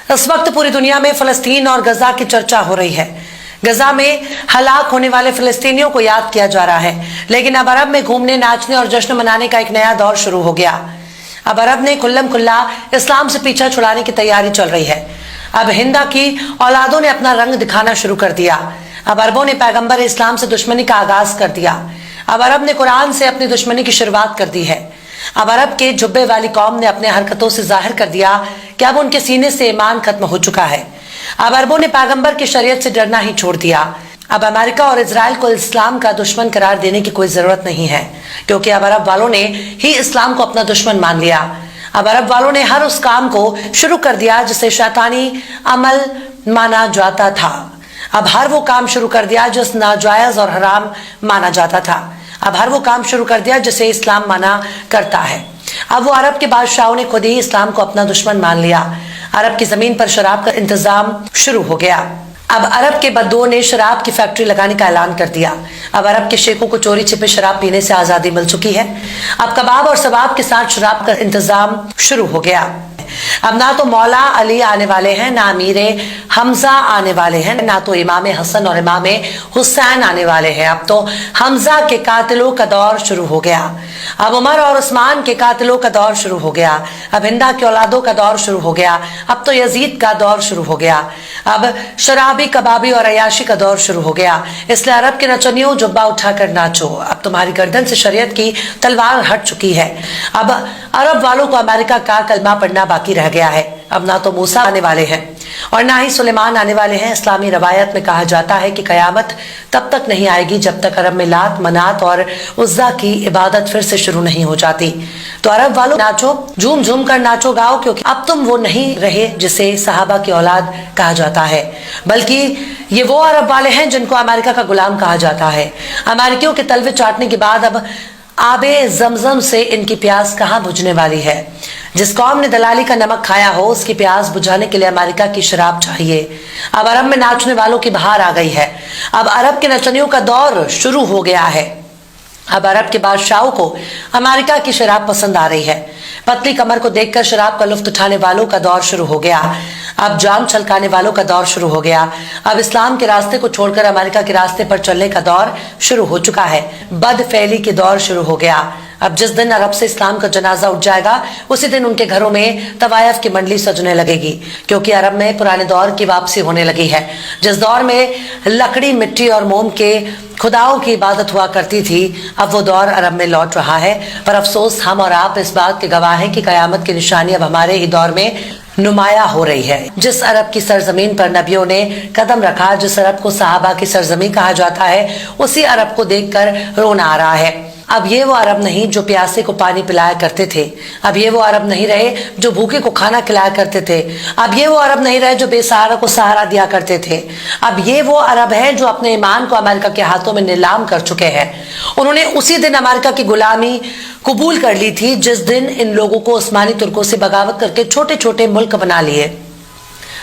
इस वक्त पूरी दुनिया में फलस्तीन और गजा की चर्चा हो रही है। गजा में हलाक होने वाले फिलिस्तीनियों को याद किया जा रहा है, लेकिन अब अरब में घूमने, नाचने और जश्न मनाने का एक नया दौर शुरू हो गया। अब अरब ने खुल्लम खुल्ला इस्लाम से पीछा छुड़ाने की तैयारी चल रही है। अब हिंदा की औलादों ने अपना रंग दिखाना शुरू कर दिया। अब अरबों ने पैगंबर इस्लाम से दुश्मनी का आगाज कर दिया। अब अरब ने कुरान से अपनी दुश्मनी की शुरुआत कर दी है। अब अरब के जुब्बे वाली कौम ने अपने हरकतों से जाहिर कर दिया कि अब उनके सीने से ईमान खत्म हो चुका है। अब अरबों ने पैगंबर की शरीयत से डरना ही छोड़ दिया। अब अमेरिका और इजराइल को इस्लाम का दुश्मन करार देने की कोई जरूरत नहीं है, क्योंकि अब अरब वालों ने ही इस्लाम को अपना दुश्मन मान लिया। अब अरब वालों ने हर उस काम को शुरू कर दिया जिसे शैतानी अमल माना जाता था। अब हर वो काम शुरू कर दिया जो नाजायज और हराम माना जाता था। अब हर वो काम शुरू कर दिया जिसे इस्लाम माना करता है। अब वो अरब के बादशाहों ने खुद ही इस्लाम को अपना दुश्मन मान लिया। अरब की जमीन पर शराब का इंतजाम शुरू हो गया। अब अरब के बद्दुओं ने शराब की फैक्ट्री लगाने का ऐलान कर दिया। अब अरब के शेखों को चोरी छिपे शराब पीने से आजादी मिल चुकी है। अब कबाब और सबाब के साथ शराब का इंतजाम शुरू हो गया। अब ना तो मौला अली आने वाले हैं, ना अमीरे हमजा आने वाले हैं, ना तो इमाम हसन और इमाम हुसैन आने वाले हैं। अब तो हमजा के कातिलों का दौर शुरू हो गया। अब उमर और उस्मान के कातिलों का दौर शुरू हो गया। अब हिंदा के औलादों का दौर शुरू हो गया। अब तो यजीद का दौर शुरू हो गया। अब शराबी, कबाबी और अयाशी का दौर शुरू हो गया। इसलिए अरब के नचनियों, जुब्बा उठाकर नाचो, अब तुम्हारी गर्दन से शरीयत की तलवार हट चुकी है। अब अरब वालों को अमेरिका का कलमा पढ़ना बाकी रह गया है। अब ना तो मूसा आने वाले हैं और ना ही सुलेमान आने वाले हैं। इस्लामी रवायत में कहा जाता है कि कयामत तब तक नहीं आएगी जब तक अरब में लात, मनात और उज्जा की इबादत फिर से शुरू नहीं हो जाती। तो अरब वालों, नाचो, झूम झूम कर नाचो, गाओ, क्योंकि अब तुम वो नहीं रहे जिसे सहाबा की औलाद कहा जाता है, बल्कि ये वो अरब वाले हैं जिनको अमेरिका का गुलाम कहा जाता है। अमेरिकियों के तलवे चाटने के बाद अब आबे जमजम से इनकी प्यास कहाँ बुझने वाली है। जिस कौम ने दलाली का नमक खाया हो, उसकी प्यास बुझाने के लिए अमेरिका की शराब चाहिए। अब अरब में नाचने वालों की बहार आ गई है। अब अरब के नचनियों का दौर शुरू हो गया है। अब अरब के बादशाहों को अमेरिका की शराब पसंद आ रही है। पतली कमर को देखकर शराब का लुफ्त उठाने वालों का दौर शुरू हो गया। अब जान छलकाने वालों का दौर शुरू हो गया। अब इस्लाम के रास्ते को छोड़कर अमेरिका के रास्ते पर चलने का दौर शुरू हो चुका है। बदफैली के दौर शुरू हो गया। अब जिस दिन अरब से इस्लाम का जनाजा उठ जाएगा, उसी दिन उनके घरों में तवायफ की मंडली सजने लगेगी, क्योंकि अरब में पुराने दौर की वापसी होने लगी है। जिस दौर में लकड़ी, मिट्टी और मोम के खुदाओं की इबादत हुआ करती थी, अब वो दौर अरब में लौट रहा है। पर अफसोस, हम और आप इस बात के गवाह हैं कि कयामत की निशानी अब हमारे ही दौर में नुमाया हो रही है। जिस अरब की सरजमीन पर नबियों ने कदम रखा, जिस अरब को सहाबा की सरजमीन कहा जाता है, उसी अरब को देखकर रोना आ रहा है। अब ये वो अरब नहीं जो प्यासे को पानी पिलाया करते थे। अब ये वो अरब नहीं रहे जो भूखे को खाना खिलाया करते थे। अब ये वो अरब नहीं रहे जो बेसहारा को सहारा दिया करते थे। अब ये वो अरब है जो अपने ईमान को अमेरिका के हाथों में नीलाम कर चुके हैं। उन्होंने उसी दिन अमेरिका की गुलामी कबूल कर ली थी जिस दिन इन लोगों को उस्मानी तुर्कों से बगावत करके छोटे छोटे मुल्क बना लिए।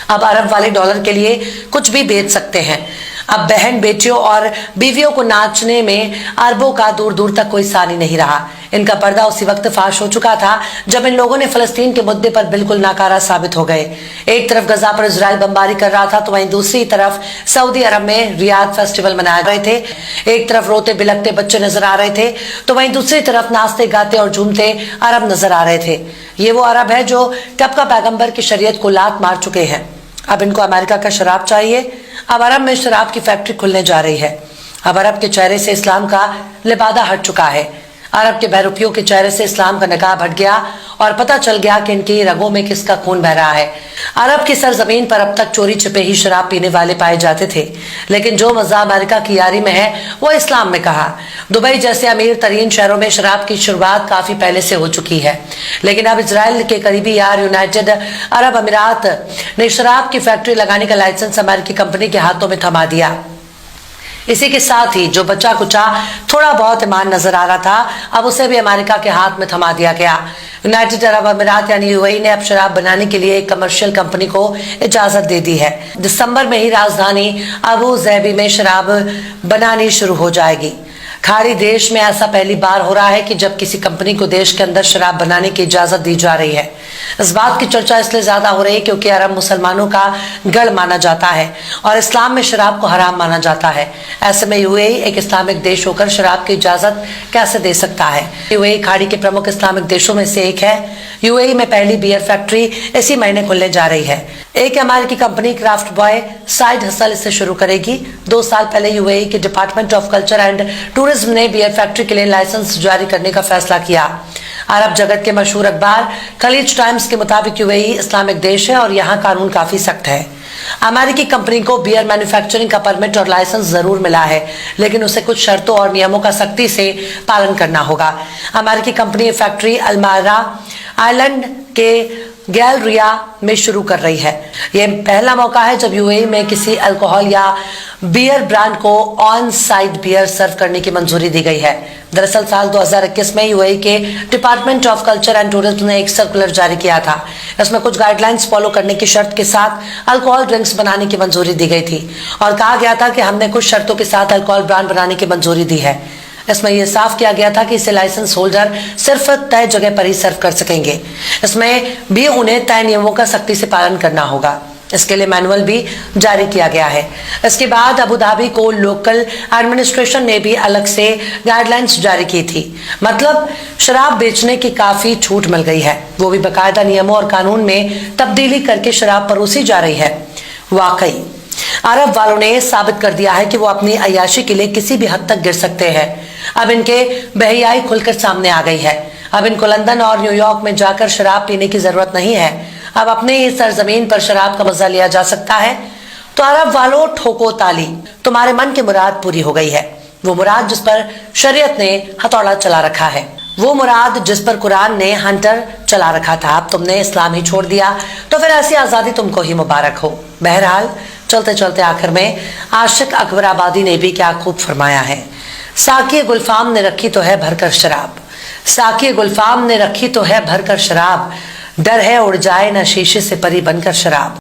अब अरब वाले डॉलर के लिए कुछ भी बेच सकते हैं। अब बहन, बेटियों और बीवियों को नाचने में अरबों का दूर दूर तक कोई सानी नहीं रहा। इनका पर्दा उसी वक्त फाश हो चुका था जब इन लोगों ने फलस्तीन के मुद्दे पर बिल्कुल नाकारा साबित हो गए। एक तरफ गजा पर इजराइल बमबारी कर रहा था, तो वहीं दूसरी तरफ सऊदी अरब में रियाद फेस्टिवल मनाए गए थे। एक तरफ रोते बिलखते बच्चे नजर आ रहे थे, तो वहीं दूसरी तरफ नाचते गाते और झूमते अरब नजर आ रहे थे। ये वो अरब है जो कब का पैगंबर की शरीयत को लात मार चुके हैं। अब इनको अमेरिका का शराब चाहिए। अब अरब में शराब की फैक्ट्री खुलने जा रही है। अब अरब के चेहरे से इस्लाम का लिबादा हट चुका है। अरब के बहरूपियों के चेहरे से इस्लाम का नकाब हट गया और पता चल गया कि इनकी रगों में किसका खून बह रहा है। अरब की सरजमीन पर अब तक चोरी छिपे ही शराब पीने वाले पाए जाते थे, लेकिन जो मजा अमेरिका की यारी में है वो इस्लाम में कहा। दुबई जैसे अमीर तरीन शहरों में शराब की शुरुआत काफी पहले से हो चुकी है, लेकिन अब इजराइल के करीबी यार यूनाइटेड अरब अमीरात ने शराब की फैक्ट्री लगाने का लाइसेंस अमेरिकी कंपनी के हाथों में थमा दिया। इसी के साथ ही जो बचा कुचा थोड़ा बहुत ईमान नजर आ रहा था, अब उसे भी अमेरिका के हाथ में थमा दिया गया। यूनाइटेड अरब अमीरात यानी यूएई ने अब शराब बनाने के लिए एक कमर्शियल कंपनी को इजाजत दे दी है। दिसंबर में ही राजधानी अबू ज़ैबी में शराब बनानी शुरू हो जाएगी। खाड़ी देश में ऐसा पहली बार हो रहा है कि जब किसी कंपनी को देश के अंदर शराब बनाने की इजाजत दी जा रही है। इस बात की चर्चा इसलिए ज्यादा हो रही है क्योंकि अरब मुसलमानों का गढ़ माना जाता है और इस्लाम में शराब को हराम माना जाता है। ऐसे में यूएई एक इस्लामिक देश होकर शराब की इजाजत कैसे दे सकता है? यूएई खाड़ी के प्रमुख इस्लामिक देशों में से एक है। यूएई में पहली बियर फैक्ट्री इसी महीने खुलने जा रही है। एक अमेरिकी company craft boy side hustle इसे शुरू करेगी। 2 साल पहले यूएई के department of culture and tourism ने बियर फैक्ट्री के लिए लाइसेंस जारी करने का फैसला किया। अरब जगत के मशहूर अखबार खलीज टाइम्स के मुताबिक यूएई इस्लामिक देश है और यहाँ कानून काफी सख्त है। अमेरिकी कंपनी को बियर मैन्युफैक्चरिंग का परमिट और लाइसेंस जरूर मिला है, लेकिन उसे कुछ शर्तों और नियमों का सख्ती से पालन करना होगा। अमेरिकी कंपनी फैक्ट्री अल्मारा आइलैंड के गैलरिया में शुरू कर रही है। यह पहला मौका है जब यूएई में किसी अल्कोहल या बियर ब्रांड को ऑन साइट बियर सर्व करने की मंजूरी दी गई है। दरअसल साल 2021 में यूएई के department of culture and tourism ने एक सर्कुलर जारी किया था। इसमें कुछ गाइडलाइंस फॉलो करने की शर्त के साथ अल्कोहल ड्रिंक्स बनाने की मंजूरी दी गई थी और कहा गया था कि हमने कुछ शर्तों के साथ अल्कोहल ब्रांड बनाने की मंजूरी दी है। इसमें यह साफ किया गया था कि इसे लाइसेंस होल्डर सिर्फ तय जगह पर ही सर्व कर सकेंगे। इसमें भी उन्हें तय नियमों का सख्ती से पालन करना होगा। इसके लिए मैनुअल भी जारी किया गया है। इसके बाद अबू धाबी को लोकल एडमिनिस्ट्रेशन ने भी अलग से गाइडलाइंस जारी की थी। मतलब शराब बेचने की काफी छूट मिल गई है, वो भी बाकायदा नियमों और कानून में तब्दीली करके शराब परोसी जा रही है। वाकई अरब वालों ने साबित कर दिया है कि वो अपनी अय्याशी के लिए किसी भी हद तक गिर सकते हैं। अब इनके बेहयाई खुलकर सामने आ गई है। अब इनको लंदन और न्यूयॉर्क में जाकर शराब पीने की जरूरत नहीं है। अब अपने ही सरजमीन पर शराब का मजा लिया जा सकता है। तो अरब वालों ठोको ताली, तुम्हारे मन की मुराद पूरी हो गई है। वो मुराद जिस पर शरीयत ने हथौड़ा चला रखा है, वो मुराद जिस पर कुरान ने हंटर चला रखा था, अब तुमने इस्लाम ही छोड़ दिया। तो फिर ऐसी आजादी तुमको ही मुबारक हो। बहरहाल चलते चलते आखिर में आशिक अकबर आबादी ने भी क्या खूब फरमाया है। साकी गुलफाम ने रखी तो है भरकर शराब, साकी गुलफाम ने रखी तो है भरकर शराब, डर है उड़ जाए ना शीशे से परी बनकर शराब।